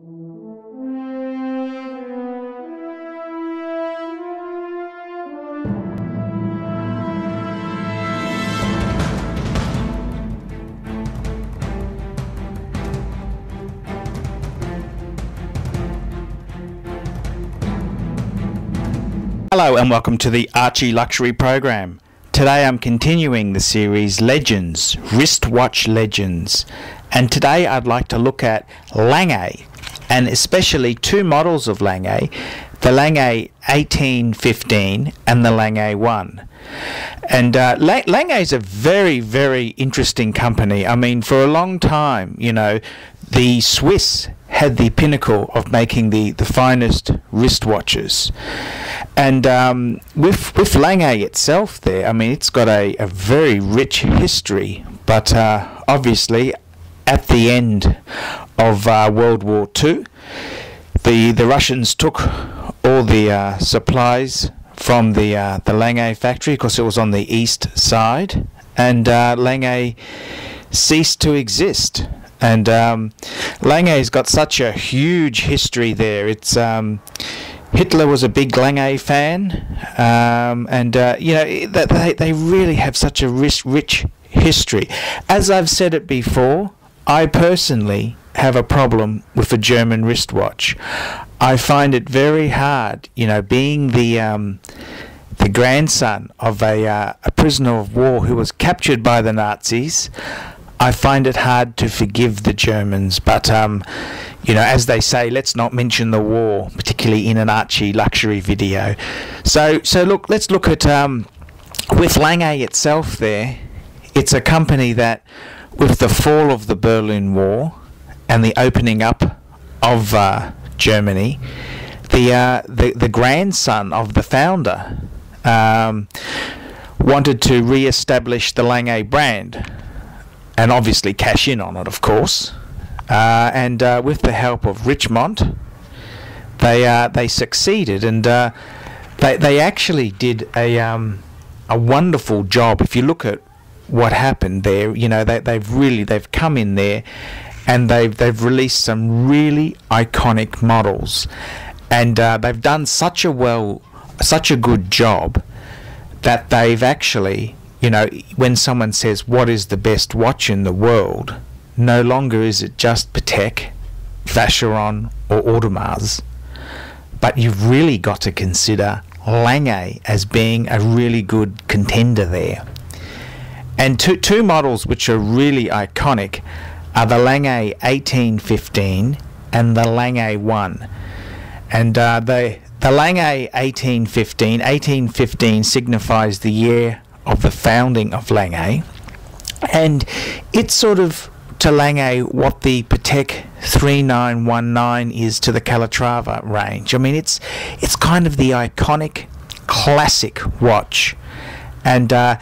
Hello and welcome to the Archie Luxury Program. Today I'm continuing the series Legends, Wristwatch Legends, and today I'd like to look at Lange, and especially two models of Lange, the Lange 1815 and the Lange 1. And Lange is a very, very interesting company. I mean, for a long time, you know, the Swiss had the pinnacle of making the finest wristwatches. And with Lange itself there, I mean, it's got a very rich history, but obviously at the end of World War II, the Russians took all the supplies from the Lange factory, because it was on the east side, and Lange ceased to exist. And Lange's got such a huge history there. It's Hitler was a big Lange fan, and you know, they really have such a rich history. As I've said it before, I personally have a problem with a German wristwatch. I find it very hard, you know, being the grandson of a prisoner of war who was captured by the Nazis. I find it hard to forgive the Germans, but you know, as they say, let's not mention the war, particularly in an Archie luxury video. So look, let's look at with Lange itself there. It's a company that, with the fall of the Berlin Wall and the opening up of Germany, the grandson of the founder wanted to re-establish the Lange brand, and obviously cash in on it, of course. And with the help of Richemont, they succeeded, and they actually did a wonderful job. If you look at what happened there, you know, they've come in there, and they've released some really iconic models, and they've done such a good job that they've actually, you know, when someone says what is the best watch in the world, no longer is it just Patek, Vacheron or Audemars, but you've really got to consider Lange as being a really good contender there. And two models which are really iconic are the Lange 1815 and the Lange 1. And the Lange 1815 signifies the year of the founding of Lange, and it's sort of to Lange what the Patek 3919 is to the Calatrava range. I mean, it's kind of the iconic classic watch. And the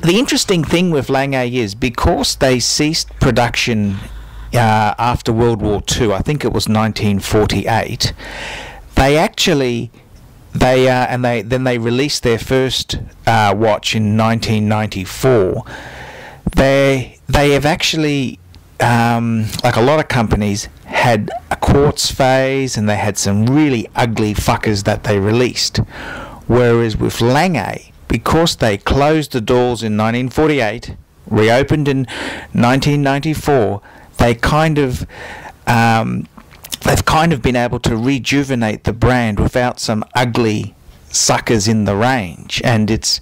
interesting thing with Lange is, because they ceased production after World War II, I think it was 1948, they actually then they released their first watch in 1994. They have actually, like a lot of companies, had a quartz phase, and they had some really ugly fuckers that they released. Whereas with Lange, because they closed the doors in 1948, reopened in 1994, they've kind of been able to rejuvenate the brand without some ugly suckers in the range, and it's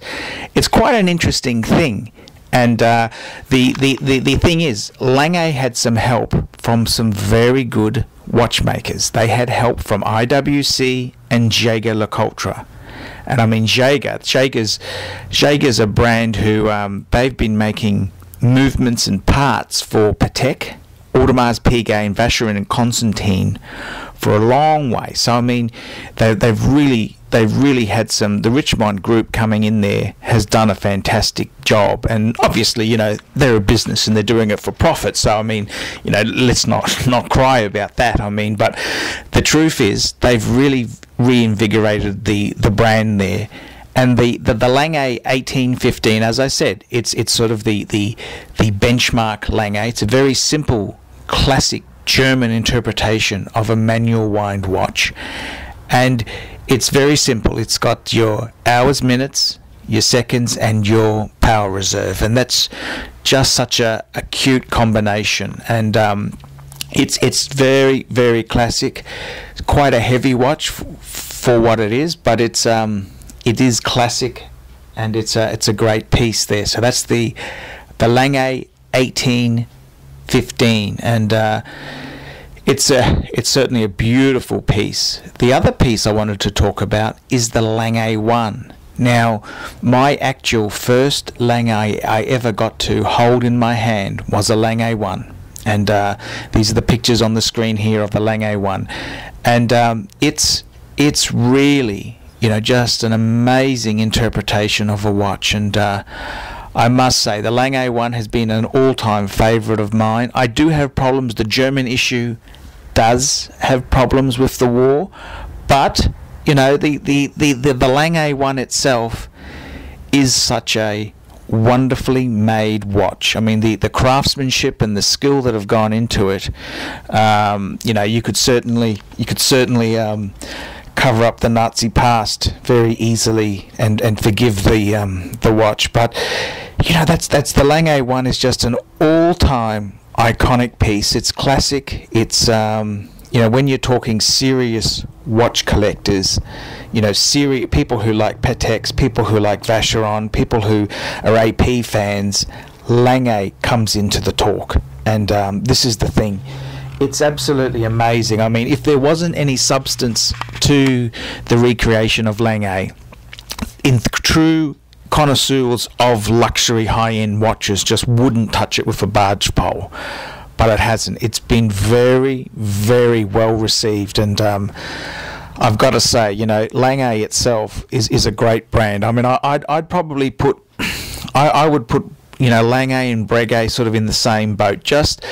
quite an interesting thing. And the thing is, Lange had some help from some very good watchmakers. They had help from IWC and Jaeger-LeCoultre. And I mean, Jaeger's a brand who they've been making movements and parts for Patek, Audemars Piguet, Vacheron and Constantin for a long way. So I mean, they've really had some. The Richemont group coming in there has done a fantastic job, and obviously, you know, they're a business and they're doing it for profit. So I mean, you know, let's not cry about that. I mean, but the truth is, they've really reinvigorated the brand there. And the Lange 1815, as I said, it's sort of the benchmark Lange. It's a very simple, classic German interpretation of a manual wind watch. And it's very simple. It's got your hours, minutes, your seconds, and your power reserve, and that's just such a cute combination. And it's very, very classic. It's quite a heavy watch for what it is, but it is classic, and it's a great piece there. So that's the Lange 1815, and it's certainly a beautiful piece. The other piece I wanted to talk about is the Lange 1. Now, my actual first Lange I ever got to hold in my hand was a Lange 1. And these are the pictures on the screen here of the Lange 1. And it's really, just an amazing interpretation of a watch. And I must say, the Lange 1 has been an all-time favourite of mine. I do have problems. The German issue does have problems with the war, but the Lange 1 itself is such a wonderfully made watch. I mean, the craftsmanship and the skill that have gone into it. You could certainly cover up the Nazi past very easily and forgive the watch. But that's the Lange 1 is just an all-time iconic piece. It's classic. It's when you're talking serious watch collectors, serious people who like Pateks, people who like Vacheron, people who are AP fans, Lange comes into the talk. And this is the thing. It's absolutely amazing. I mean, if there wasn't any substance to the recreation of Lange, true connoisseurs of luxury high-end watches just wouldn't touch it with a barge pole. But it hasn't. It's been very, very well received, and I've got to say, Lange itself is a great brand. I mean, I'd probably put, I would put, Lange and Breguet sort of in the same boat, just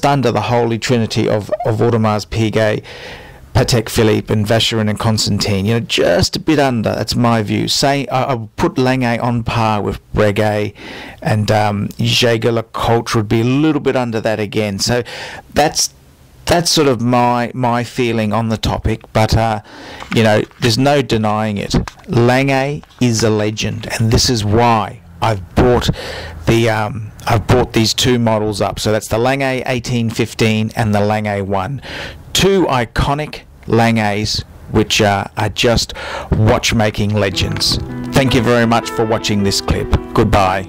under the holy trinity of Audemars Piguet, Patek Philippe, and Vacheron and Constantine. Just a bit under. That's my view. I would put Lange on par with Breguet, and Jaeger-LeCoultre would be a little bit under that again. So that's sort of my feeling on the topic. But there's no denying it. Lange is a legend, and this is why I've brought these two models up. So that's the Lange 1815 and the Lange 1. Two iconic Langes which are just watchmaking legends. Thank you very much for watching this clip. Goodbye.